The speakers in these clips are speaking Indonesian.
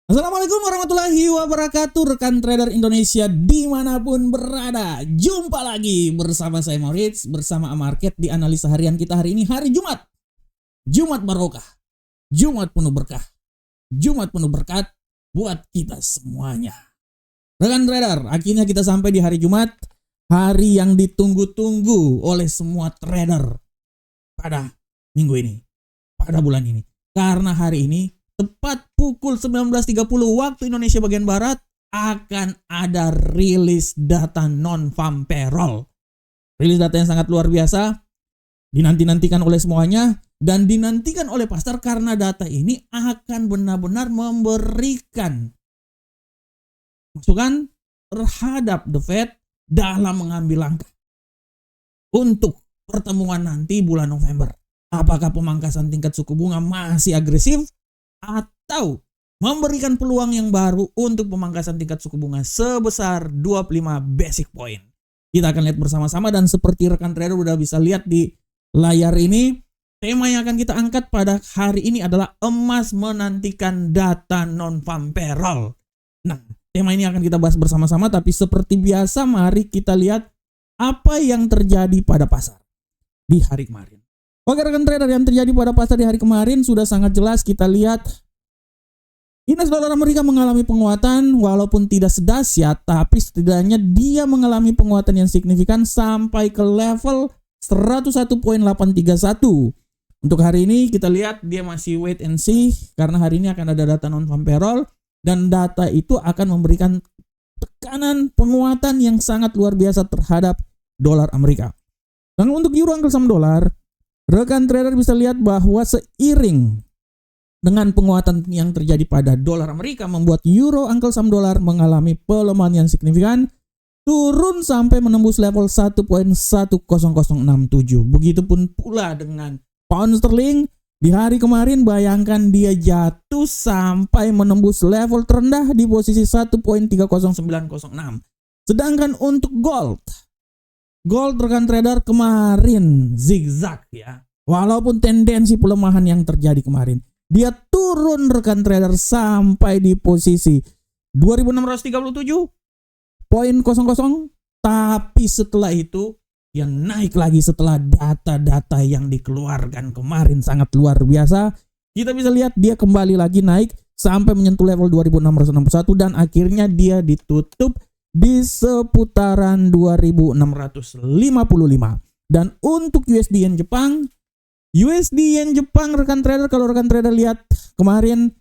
Assalamualaikum warahmatullahi wabarakatuh, rekan trader Indonesia dimanapun berada. Jumpa lagi bersama saya Moritz, bersama Amarket di analisa harian kita hari ini, hari Jumat. Jumat barokah, Jumat penuh berkah, Jumat penuh berkat buat kita semuanya. Rekan trader, akhirnya kita sampai di hari Jumat, hari yang ditunggu-tunggu oleh semua trader pada minggu ini, pada bulan ini. Karena hari ini tepat pukul 19.30 waktu Indonesia bagian Barat akan ada rilis data non-farm payroll. Rilis data yang sangat luar biasa, dinanti-nantikan oleh semuanya dan dinantikan oleh pasar karena data ini akan benar-benar memberikan masukan terhadap The Fed dalam mengambil langkah untuk pertemuan nanti bulan November. Apakah pemangkasan tingkat suku bunga masih agresif atau memberikan peluang yang baru untuk pemangkasan tingkat suku bunga sebesar 25 basic point. Kita akan lihat bersama-sama dan seperti rekan trader udah bisa lihat di layar ini, tema yang akan kita angkat pada hari ini adalah emas menantikan data non-farm payroll. Nah, tema ini akan kita bahas bersama-sama, tapi seperti biasa mari kita lihat apa yang terjadi pada pasar di hari kemarin. Oke rekan trader, yang terjadi pada pasar di hari kemarin sudah sangat jelas. Kita lihat indeks dolar Amerika mengalami penguatan walaupun tidak sedahsyat, tapi setidaknya dia mengalami penguatan yang signifikan sampai ke level 101.831. Untuk hari ini kita lihat dia masih wait and see karena hari ini akan ada data non-farm payroll dan data itu akan memberikan tekanan penguatan yang sangat luar biasa terhadap dolar Amerika. Dan untuk euro angkel saham dolar, rekan trader bisa lihat bahwa seiring dengan penguatan yang terjadi pada dolar Amerika membuat euro angkel saham dolar mengalami pelemahan yang signifikan, turun sampai menembus level 1.10067. Begitupun pula dengan pound sterling di hari kemarin, bayangkan dia jatuh sampai menembus level terendah di posisi 1.30906. Sedangkan untuk gold rekan trader kemarin zigzag ya. Walaupun tendensi pelemahan yang terjadi kemarin, dia turun rekan trader sampai di posisi 2637.00, tapi setelah itu yang naik lagi setelah data-data yang dikeluarkan kemarin sangat luar biasa. Kita bisa lihat dia kembali lagi naik sampai menyentuh level 2661 dan akhirnya dia ditutup di seputaran 2655. Dan untuk USD Yen Jepang rekan trader, kalau rekan trader lihat kemarin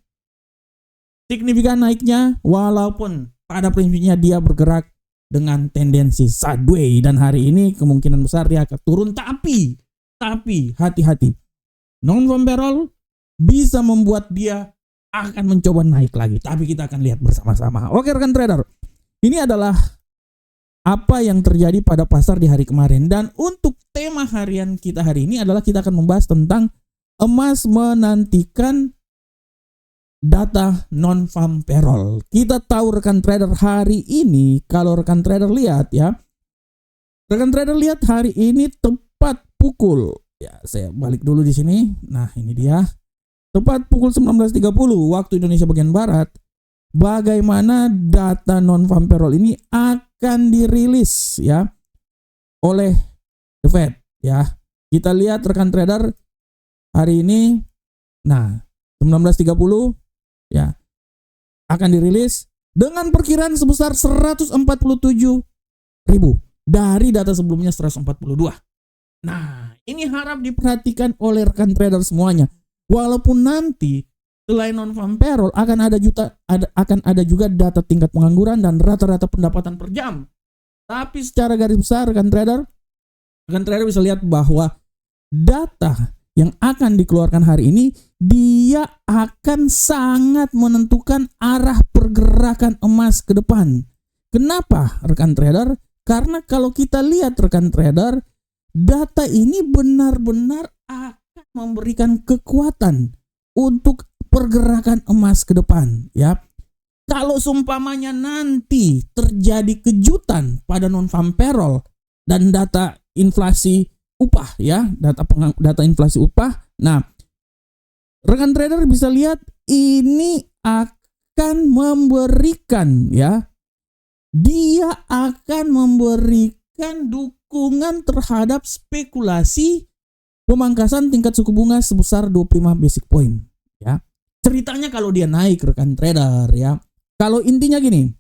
signifikan naiknya walaupun pada prinsipnya dia bergerak dengan tendensi sideways dan hari ini kemungkinan besar dia akan turun, tapi hati-hati, non-farm payroll bisa membuat dia akan mencoba naik lagi, tapi kita akan lihat bersama-sama. Oke rekan trader, ini adalah apa yang terjadi pada pasar di hari kemarin. Dan untuk tema harian kita hari ini adalah kita akan membahas tentang emas menantikan data non-farm payroll. Kita tahu rekan trader hari ini, kalau rekan trader lihat ya, rekan trader lihat hari ini tepat pukul, ya saya balik dulu di sini. Nah ini dia, tepat pukul 19.30 waktu Indonesia bagian Barat, bagaimana data non-farm payroll ini akan dirilis ya oleh The Fed ya. Kita lihat rekan trader hari ini, nah 19.30 ya akan dirilis dengan perkiraan sebesar 147.000 dari data sebelumnya 142. Nah ini harap diperhatikan oleh rekan trader semuanya. Walaupun nanti selain non-farm payroll akan ada juga data tingkat pengangguran dan rata-rata pendapatan per jam. Tapi secara garis besar rekan trader bisa lihat bahwa data yang akan dikeluarkan hari ini dia akan sangat menentukan arah pergerakan emas ke depan. Kenapa rekan trader? Karena kalau kita lihat rekan trader, data ini benar-benar akan memberikan kekuatan untuk pergerakan emas ke depan ya. Kalau seumpamanya nanti terjadi kejutan pada non-farm payroll dan data inflasi upah ya, data inflasi upah. Nah, rekan trader bisa lihat ini akan memberikan dukungan terhadap spekulasi pemangkasan tingkat suku bunga sebesar 25 basic point ya. Ceritanya kalau dia naik rekan trader ya. Kalau intinya gini.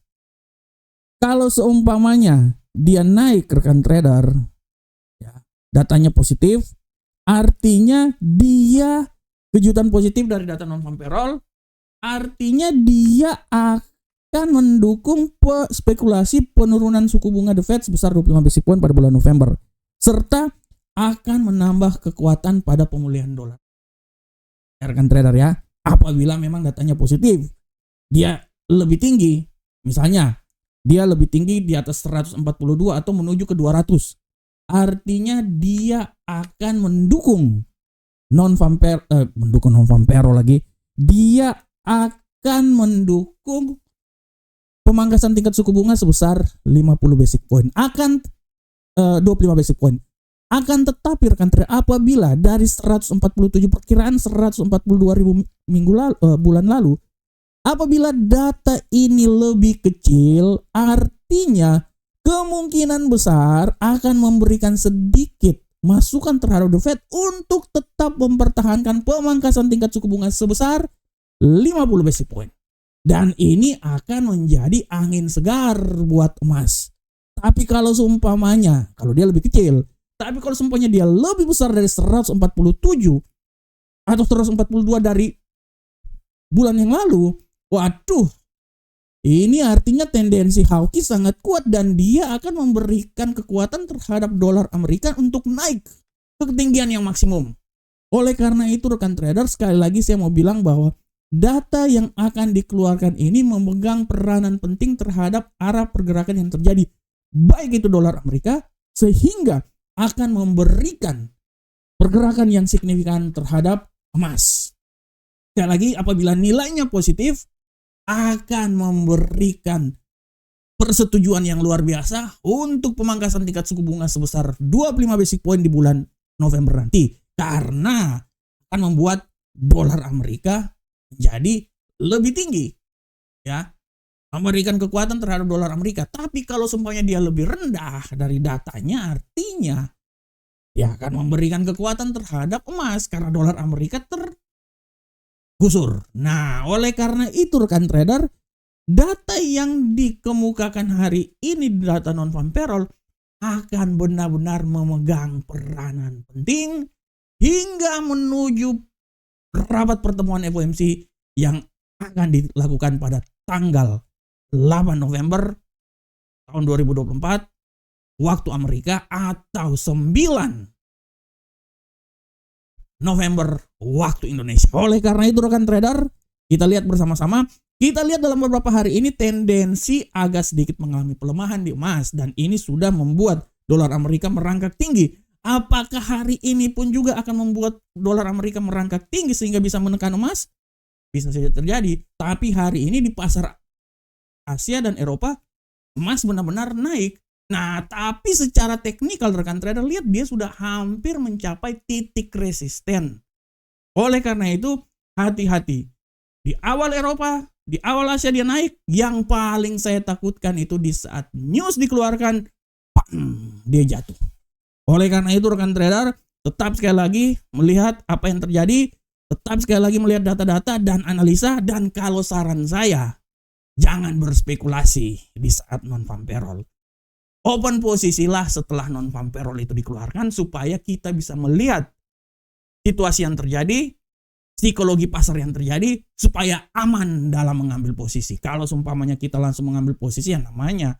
Kalau seumpamanya dia naik rekan trader ya, datanya positif, artinya dia kejutan positif dari data non farm payroll, artinya dia akan mendukung spekulasi penurunan suku bunga The Fed sebesar 25 basic point pada bulan November, serta akan menambah kekuatan pada pemulihan dolar. Rekan trader ya, apabila memang datanya positif, dia lebih tinggi, misalnya dia lebih tinggi di atas 142 atau menuju ke 200, artinya dia akan mendukung non farm payroll lagi. Dia akan mendukung pemangkasan tingkat suku bunga sebesar 50 basic point, akan 25 basic point. Akan tetapi rekan trader, apabila dari 147 perkiraan 142 ribu bulan lalu, apabila data ini lebih kecil, artinya kemungkinan besar akan memberikan sedikit masukan terhadap The Fed untuk tetap mempertahankan pemangkasan tingkat suku bunga sebesar 50 basic point. Dan ini akan menjadi angin segar buat emas. Tapi kalau seumpamanya, kalau dia lebih kecil, tapi kalau seumpamanya dia lebih besar dari 147 atau 142 dari bulan yang lalu, waduh, ini artinya tendensi hawkish sangat kuat dan dia akan memberikan kekuatan terhadap dolar Amerika untuk naik ke ketinggian yang maksimum. Oleh karena itu rekan trader, sekali lagi saya mau bilang bahwa data yang akan dikeluarkan ini memegang peranan penting terhadap arah pergerakan yang terjadi, baik itu dolar Amerika, sehingga akan memberikan pergerakan yang signifikan terhadap emas. Sekali lagi, apabila nilainya positif, akan memberikan persetujuan yang luar biasa untuk pemangkasan tingkat suku bunga sebesar 25 basic point di bulan November nanti, karena akan membuat dolar Amerika menjadi lebih tinggi ya, memberikan kekuatan terhadap dolar Amerika. Tapi kalau semuanya dia lebih rendah dari datanya, artinya dia akan memberikan kekuatan terhadap emas karena dolar Amerika tergusur. Nah, oleh karena itu rekan trader, data yang dikemukakan hari ini, data non farm payroll, akan benar-benar memegang peranan penting hingga menuju rapat pertemuan FOMC yang akan dilakukan pada tanggal 8 November tahun 2024 waktu Amerika atau 9 November waktu Indonesia. Oleh karena itu rekan trader, kita lihat bersama-sama. Kita lihat dalam beberapa hari ini tendensi agak sedikit mengalami pelemahan di emas, dan ini sudah membuat dolar Amerika merangkak tinggi. Apakah hari ini pun juga akan membuat dolar Amerika merangkak tinggi sehingga bisa menekan emas? Bisa saja terjadi. Tapi hari ini di pasar Asia dan Eropa, emas benar-benar naik. Nah, tapi secara teknikal rekan trader lihat dia sudah hampir mencapai titik resisten. Oleh karena itu, hati-hati. Di awal Eropa, di awal Asia dia naik. Yang paling saya takutkan itu di saat news dikeluarkan, dia jatuh. Oleh karena itu rekan trader, tetap sekali lagi melihat apa yang terjadi, tetap sekali lagi melihat data-data dan analisa, dan kalau saran saya, jangan berspekulasi di saat non-farm payroll. Open posisilah setelah non-farm payroll itu dikeluarkan supaya kita bisa melihat situasi yang terjadi, psikologi pasar yang terjadi, supaya aman dalam mengambil posisi. Kalau seumpamanya kita langsung mengambil posisi, yang namanya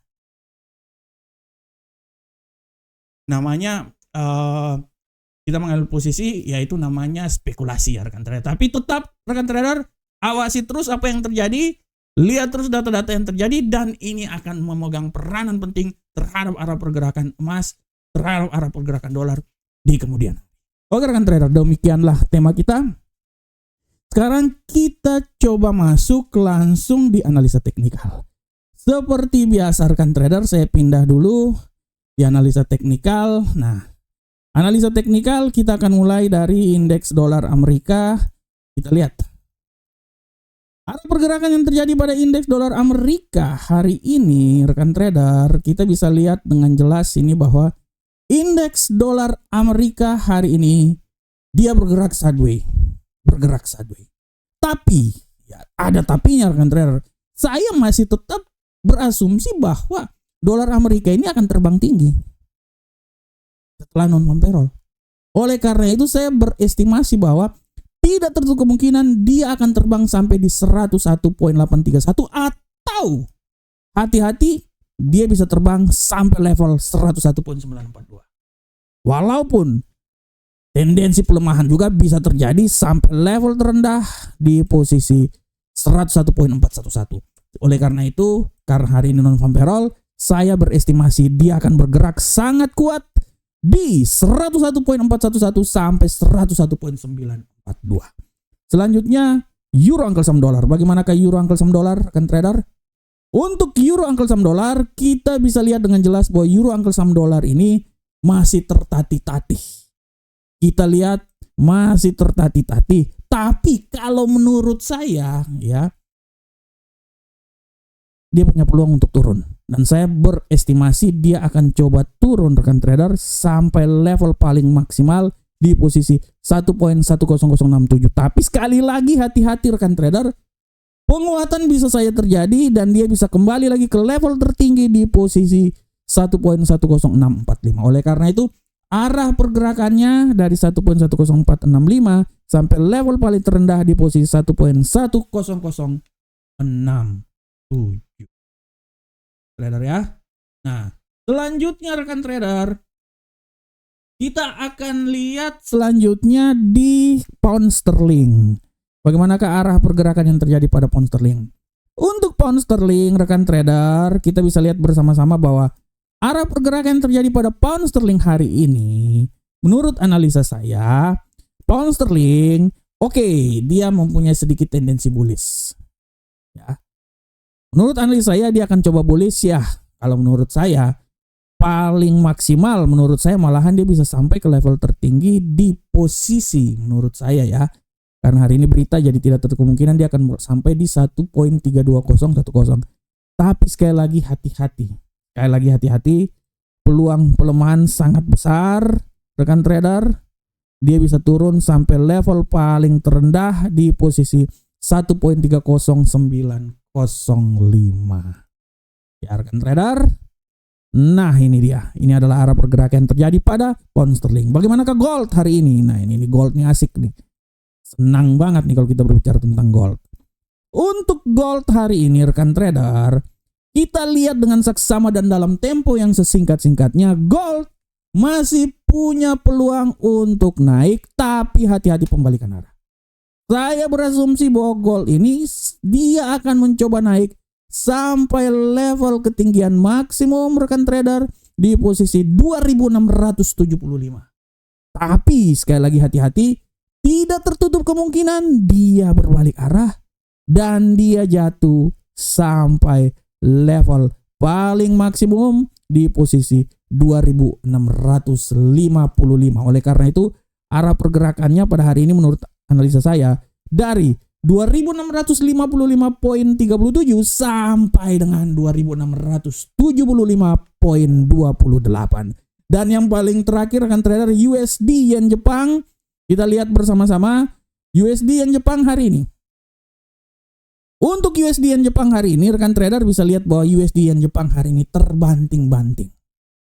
kita mengambil posisi, yaitu namanya spekulasi ya rekan trader. Tapi tetap rekan trader, awasi terus apa yang terjadi, lihat terus data-data yang terjadi, dan ini akan memegang peranan penting terhadap arah pergerakan emas, terhadap arah pergerakan dolar di kemudian. Oke rekan trader, demikianlah tema kita. Sekarang kita coba masuk langsung di analisa teknikal. Seperti biasa rekan trader, saya pindah dulu di analisa teknikal. Nah, analisa teknikal kita akan mulai dari indeks dolar Amerika. Kita lihat Arah pergerakan yang terjadi pada indeks dolar Amerika hari ini, rekan trader, kita bisa lihat dengan jelas ini bahwa indeks dolar Amerika hari ini dia bergerak sideways. Tapi, ya ada tapinya rekan trader. Saya masih tetap berasumsi bahwa dolar Amerika ini akan terbang tinggi setelah non-farm payroll. Oleh karena itu saya berestimasi bahwa tidak tertutup kemungkinan dia akan terbang sampai di 101.831 atau hati-hati dia bisa terbang sampai level 101.942. Walaupun tendensi pelemahan juga bisa terjadi sampai level terendah di posisi 101.411. Oleh karena itu, karena hari ini non-farm payroll, saya berestimasi dia akan bergerak sangat kuat di 101.411 sampai 101.942. Selanjutnya euro angkel saham dolar. Bagaimanakah euro angkel saham dolar, rekan trader? Untuk euro angkel saham dolar, kita bisa lihat dengan jelas bahwa euro angkel saham dolar ini masih tertatih-tatih. Kita lihat masih tertatih-tatih. Tapi kalau menurut saya ya, dia punya peluang untuk turun. Dan saya berestimasi dia akan coba turun rekan trader sampai level paling maksimal di posisi 1.10067. Tapi sekali lagi hati-hati rekan trader, penguatan bisa saja terjadi dan dia bisa kembali lagi ke level tertinggi di posisi 1.10645. Oleh karena itu arah pergerakannya dari 1.10465 sampai level paling terendah di posisi 1.10067. Trader ya. Nah, selanjutnya rekan trader, kita akan lihat selanjutnya di pound sterling. Bagaimanakah arah pergerakan yang terjadi pada pound sterling? Untuk pound sterling rekan trader, kita bisa lihat bersama-sama bahwa arah pergerakan yang terjadi pada pound sterling hari ini, menurut analisa saya, pound sterling dia mempunyai sedikit tendensi bullish. Ya. Menurut analisa saya dia akan coba bullish ya. Kalau menurut saya paling maksimal menurut saya malahan dia bisa sampai ke level tertinggi di posisi menurut saya ya. Karena hari ini berita jadi tidak tertutup kemungkinan dia akan sampai di 1.32010. Tapi sekali lagi hati-hati. Peluang pelemahan sangat besar rekan trader. Dia bisa turun sampai level paling terendah di posisi 1.30905. Ya rekan trader. Nah ini dia. Ini adalah arah pergerakan yang terjadi pada pound sterling. Bagaimanakah gold hari ini? Nah ini gold nih asik nih. Senang banget nih kalau kita berbicara tentang gold. Untuk gold hari ini rekan trader, kita lihat dengan saksama dan dalam tempo yang sesingkat-singkatnya, gold masih punya peluang untuk naik, tapi hati-hati pembalikan arah. Saya berasumsi bahwa gold ini dia akan mencoba naik sampai level ketinggian maksimum rekan trader di posisi 2675. Tapi sekali lagi hati-hati, tidak tertutup kemungkinan dia berbalik arah dan dia jatuh sampai level paling maksimum di posisi 2655. Oleh karena itu arah pergerakannya pada hari ini menurut analisa saya dari 2655.37 sampai dengan 2675.28. Dan yang paling terakhir rekan trader USD yen Jepang. Kita lihat bersama-sama USD yen Jepang hari ini. Untuk USD yen Jepang hari ini rekan trader bisa lihat bahwa USD yen Jepang hari ini terbanting-banting.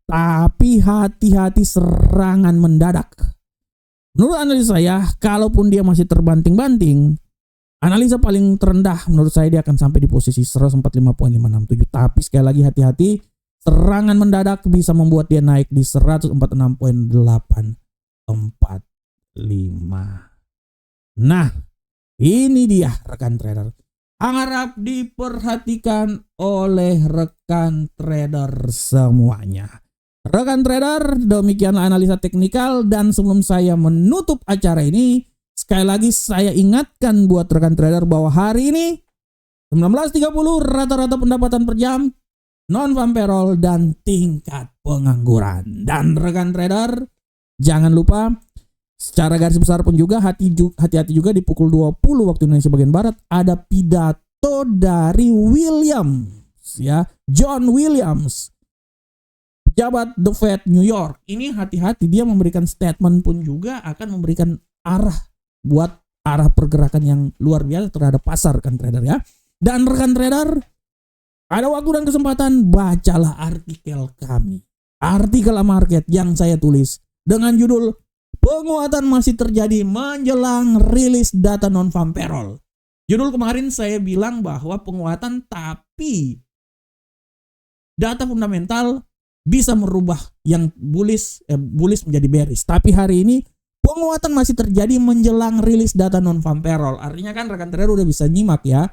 Tapi hati-hati serangan mendadak. Menurut analisa saya, kalaupun dia masih terbanting-banting, analisa paling terendah menurut saya dia akan sampai di posisi 145.567. Tapi sekali lagi hati-hati, serangan mendadak bisa membuat dia naik di 146.845. Nah, ini dia rekan trader. Harap diperhatikan oleh rekan trader semuanya. Rekan trader, demikianlah analisa teknikal, dan sebelum saya menutup acara ini, sekali lagi saya ingatkan buat rekan trader bahwa hari ini 19.30 rata-rata pendapatan per jam, non-farm payroll, dan tingkat pengangguran. Dan rekan trader, jangan lupa Secara garis besar pun juga hati-hati juga di pukul 20 waktu Indonesia bagian Barat ada pidato dari Williams ya, John Williams, pejabat The Fed New York. Ini hati-hati, dia memberikan statement pun juga akan memberikan arah pergerakan yang luar biasa terhadap pasar rekan trader ya. Dan rekan trader, ada waktu dan kesempatan, bacalah artikel kami. Artikel market yang saya tulis dengan judul penguatan masih terjadi menjelang rilis data non-farm payroll. Judul kemarin saya bilang bahwa penguatan tapi data fundamental bisa merubah yang bullish menjadi bearish. Tapi hari ini penguatan masih terjadi menjelang rilis data non-farm payroll. Artinya kan rekan trader udah bisa nyimak ya.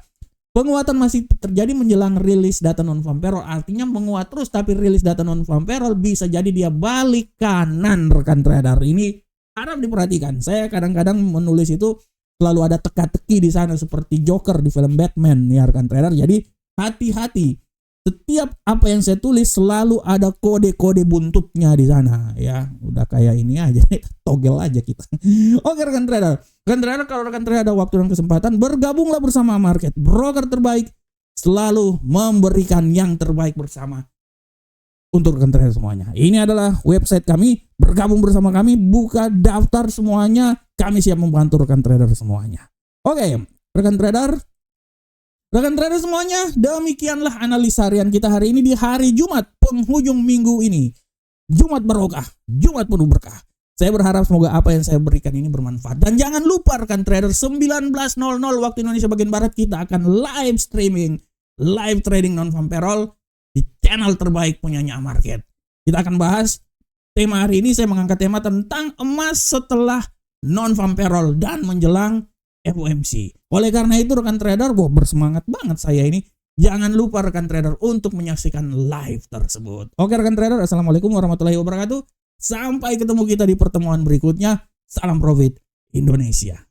Penguatan masih terjadi menjelang rilis data non-farm payroll, artinya menguat terus, tapi rilis data non-farm payroll bisa jadi dia balik kanan rekan trader. Ini harap diperhatikan. Saya kadang-kadang menulis itu selalu ada teka-teki di sana seperti Joker di film Batman ya rekan trader. Jadi hati-hati. Setiap apa yang saya tulis selalu ada kode-kode buntutnya di sana ya. Udah kayak ini aja, togel aja kita. Oke rekan trader. Rekan trader, kalau rekan trader ada waktu dan kesempatan, bergabunglah bersama market. Broker terbaik selalu memberikan yang terbaik bersama untuk rekan trader semuanya. Ini adalah website kami. Bergabung bersama kami, buka daftar semuanya. Kami siap membantu rekan trader semuanya. Oke, rekan trader. Rekan trader semuanya, demikianlah analisa harian kita hari ini di hari Jumat penghujung minggu ini. Jumat barokah, Jumat penuh berkah. Saya berharap semoga apa yang saya berikan ini bermanfaat. Dan jangan lupa rekan trader, 19.00 waktu Indonesia bagian Barat kita akan live streaming, live trading non-farm payroll di channel terbaik punyanya market. Kita akan bahas tema hari ini, saya mengangkat tema tentang emas setelah non-farm payroll dan menjelang FOMC. Oleh karena itu rekan trader, bersemangat banget saya ini. Jangan lupa rekan trader untuk menyaksikan live tersebut. Oke rekan trader, assalamualaikum warahmatullahi wabarakatuh. Sampai ketemu kita di pertemuan berikutnya. Salam profit Indonesia.